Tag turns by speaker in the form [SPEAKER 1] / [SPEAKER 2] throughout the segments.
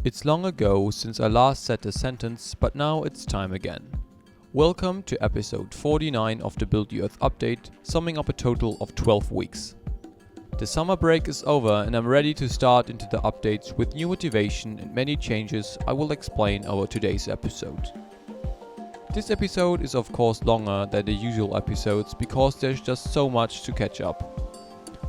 [SPEAKER 1] It's long ago since I last said a sentence, but now it's time again. Welcome to episode 49 of the Build Your Earth update, summing up a total of 12 weeks. The summer break is over and I'm ready to start into the updates with new motivation and many changes I will explain over today's episode. This episode is of course longer than the usual episodes because there's just so much to catch up.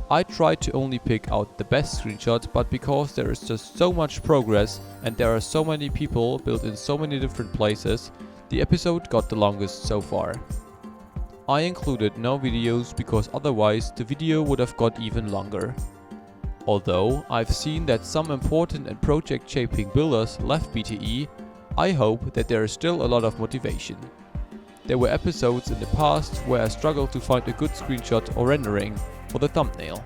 [SPEAKER 1] I tried to only pick out the best screenshots, but because there is just so much progress and there are so many people built in so many different places, the episode got the longest so far. I included no videos because otherwise the video would have got even longer. Although I've seen that some important and project shaping builders left BTE, I hope that there is still a lot of motivation. There were episodes in the past where I struggled to find a good screenshot or rendering for the thumbnail.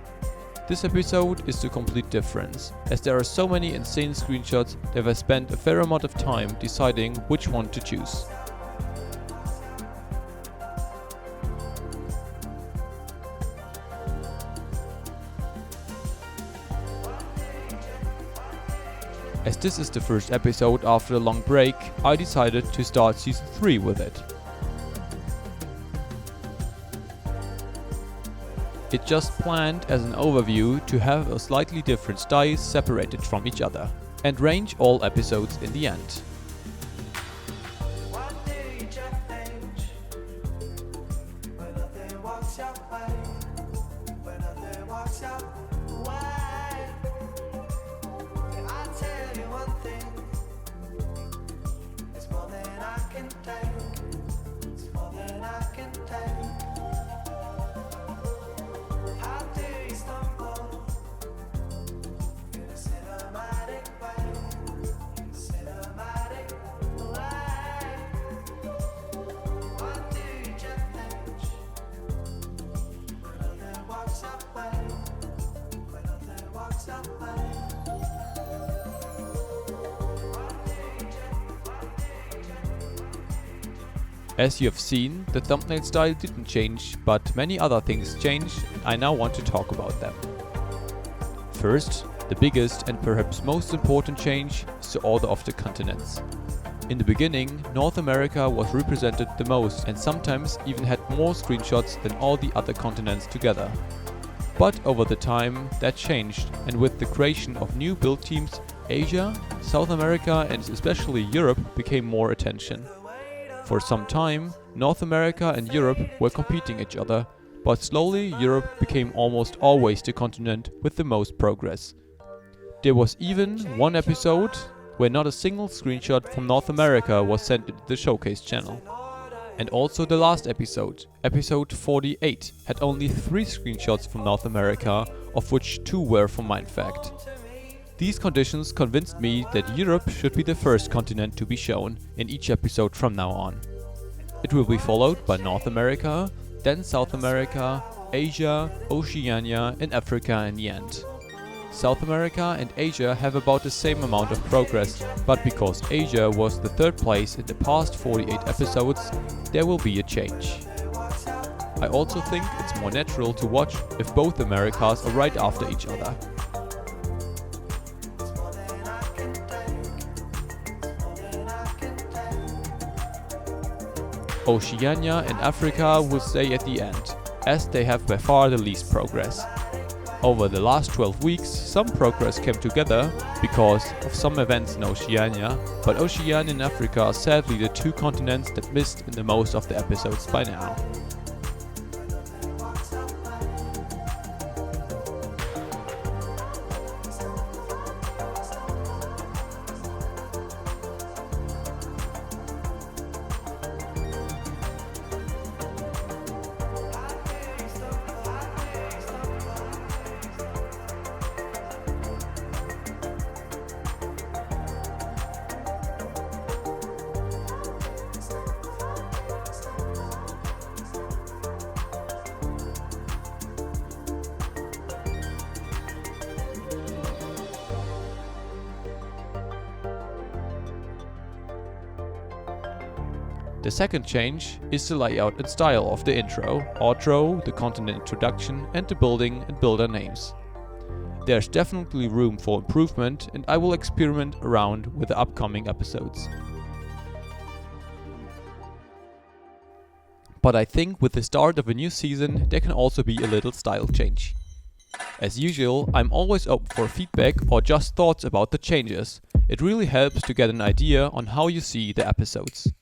[SPEAKER 1] This episode is the complete difference, as there are so many insane screenshots that I spent a fair amount of time deciding which one to choose. As this is the first episode after a long break, I decided to start season 3 with it. It just planned as an overview to have a slightly different styles separated from each other, and range all episodes in the end. As you have seen, the thumbnail style didn't change, but many other things changed, and I now want to talk about them. First, the biggest and perhaps most important change is the order of the continents. In the beginning, North America was represented the most and sometimes even had more screenshots than all the other continents together. But over the time, that changed, and with the creation of new build teams, Asia, South America and especially Europe became more attention. For some time, North America and Europe were competing each other, but slowly Europe became almost always the continent with the most progress. There was even one episode where not a single screenshot from North America was sent into the showcase channel. And also the last episode, episode 48, had only 3 screenshots from North America, of which 2 were from Mindfact. These conditions convinced me that Europe should be the first continent to be shown in each episode from now on. It will be followed by North America, then South America, Asia, Oceania and Africa in the end. South America and Asia have about the same amount of progress, but because Asia was the 3rd place in the past 48 episodes, there will be a change. I also think it's more natural to watch if both Americas are right after each other. Oceania and Africa will stay at the end, as they have by far the least progress. Over the last 12 weeks, some progress came together because of some events in Oceania, but Oceania and Africa are sadly the 2 continents that missed in the most of the episodes by now. The second change is the layout and style of the intro, outro, the content introduction and the building and builder names. There's definitely room for improvement, and I will experiment around with the upcoming episodes. But I think with the start of a new season, there can also be a little style change. As usual, I'm always open for feedback or just thoughts about the changes. It really helps to get an idea on how you see the episodes.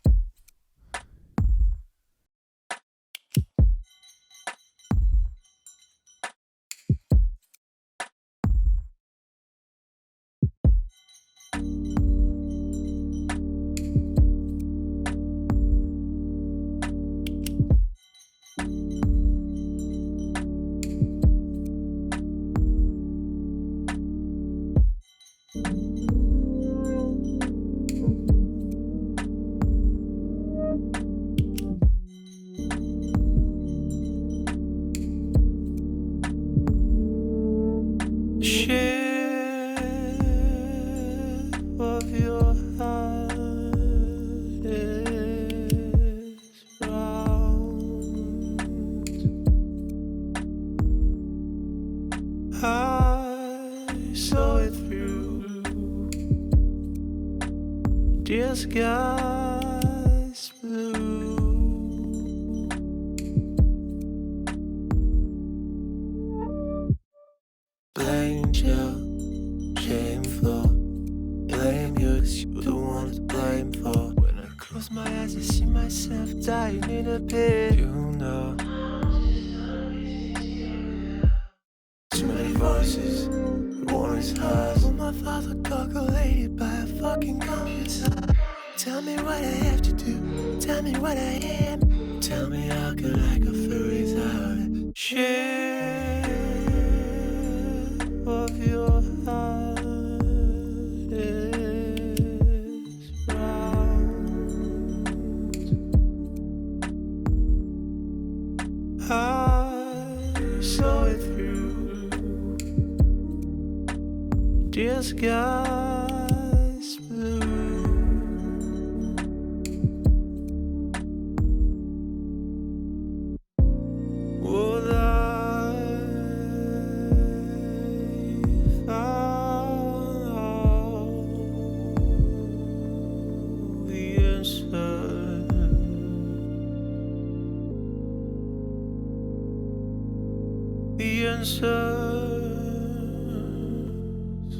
[SPEAKER 2] Dear skies blue, blame you, shameful. Blame you, 'cause you're the one to blame for. When I close my eyes, I see myself dying in a pit. You know, too many voices, one is hers. Will my father calculated by a fucking computer? Tell me what I have to do, tell me what I am. Tell me how could I go through without a share of your heart is round. I saw it through. Dear skies blue. Would I found the answer? The answers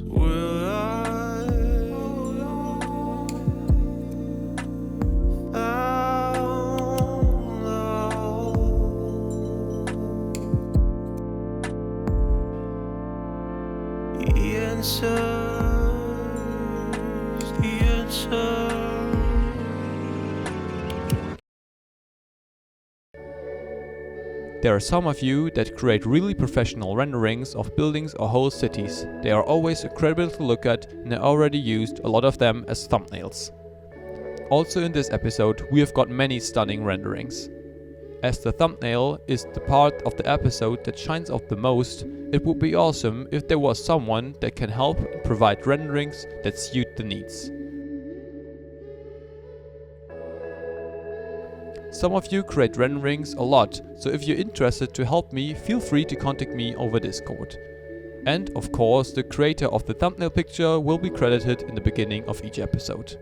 [SPEAKER 2] will I found all the answers, the answers.
[SPEAKER 1] There are some of you that create really professional renderings of buildings or whole cities. They are always incredible to look at, and I already used a lot of them as thumbnails. Also in this episode we have got many stunning renderings. As the thumbnail is the part of the episode that shines out the most, it would be awesome if there was someone that can help and provide renderings that suit the needs. Some of you create renderings a lot, so if you're interested to help me, feel free to contact me over Discord. And of course, the creator of the thumbnail picture will be credited in the beginning of each episode.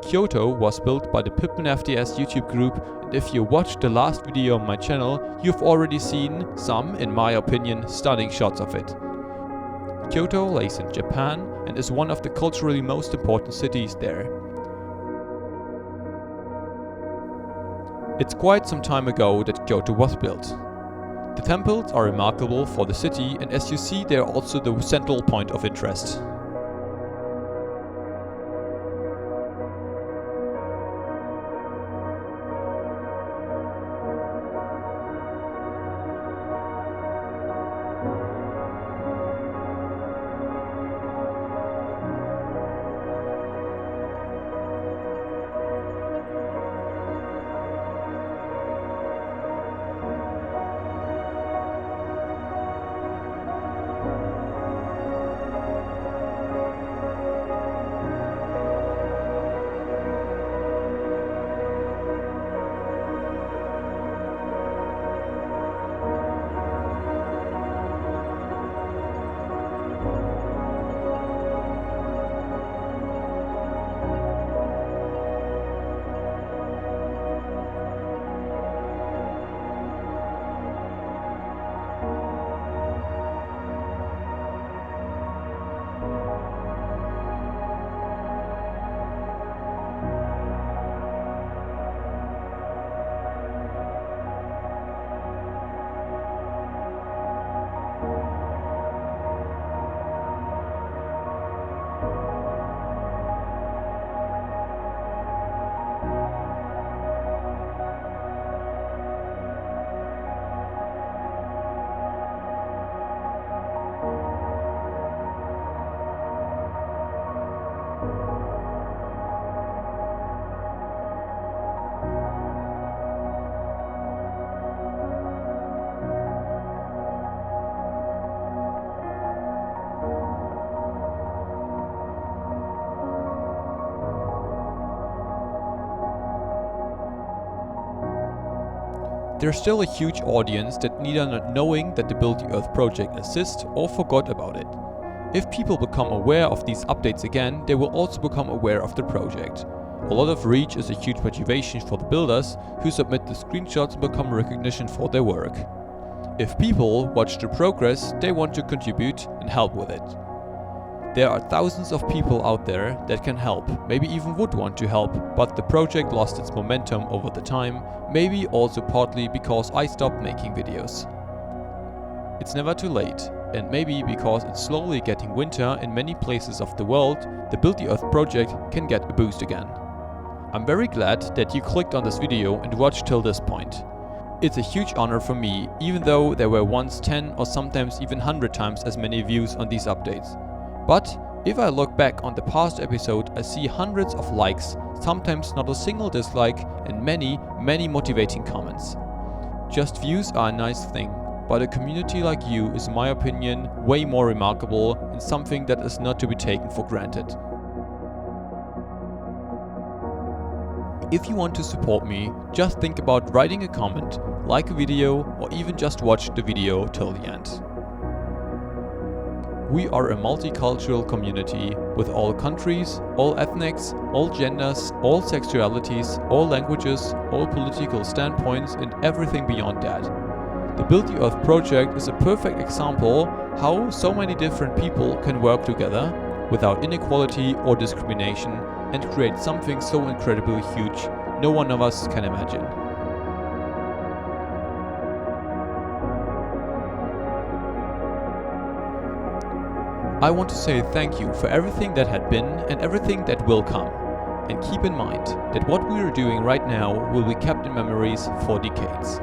[SPEAKER 1] Kyoto was built by the PippenFDS YouTube group, and if you watched the last video on my channel, you've already seen some, in my opinion, stunning shots of it. Kyoto lays in Japan and is one of the culturally most important cities there. It's quite some time ago that Kyoto was built. The temples are remarkable for the city, and as you see, they are also the central point of interest. There's still a huge audience that neither not knowing that the Build the Earth project exists or forgot about it. If people become aware of these updates again, they will also become aware of the project. A lot of reach is a huge motivation for the builders who submit the screenshots and become recognition for their work. If people watch the progress, they want to contribute and help with it. There are thousands of people out there that can help, maybe even would want to help, but the project lost its momentum over the time, maybe also partly because I stopped making videos. It's never too late, and maybe because it's slowly getting winter in many places of the world, the Build the Earth project can get a boost again. I'm very glad that you clicked on this video and watched till this point. It's a huge honor for me, even though there were once 10 or sometimes even 100 times as many views on these updates. But if I look back on the past episode, I see hundreds of likes, sometimes not a single dislike, and many motivating comments. Just views are a nice thing, but a community like you is, in my opinion, way more remarkable and something that is not to be taken for granted. If you want to support me, just think about writing a comment, like a video, or even just watch the video till the end. We are a multicultural community with all countries, all ethnics, all genders, all sexualities, all languages, all political standpoints, and everything beyond that. The Build the Earth project is a perfect example how so many different people can work together without inequality or discrimination and create something so incredibly huge no one of us can imagine. I want to say thank you for everything that had been and everything that will come. And keep in mind that what we are doing right now will be kept in memories for decades.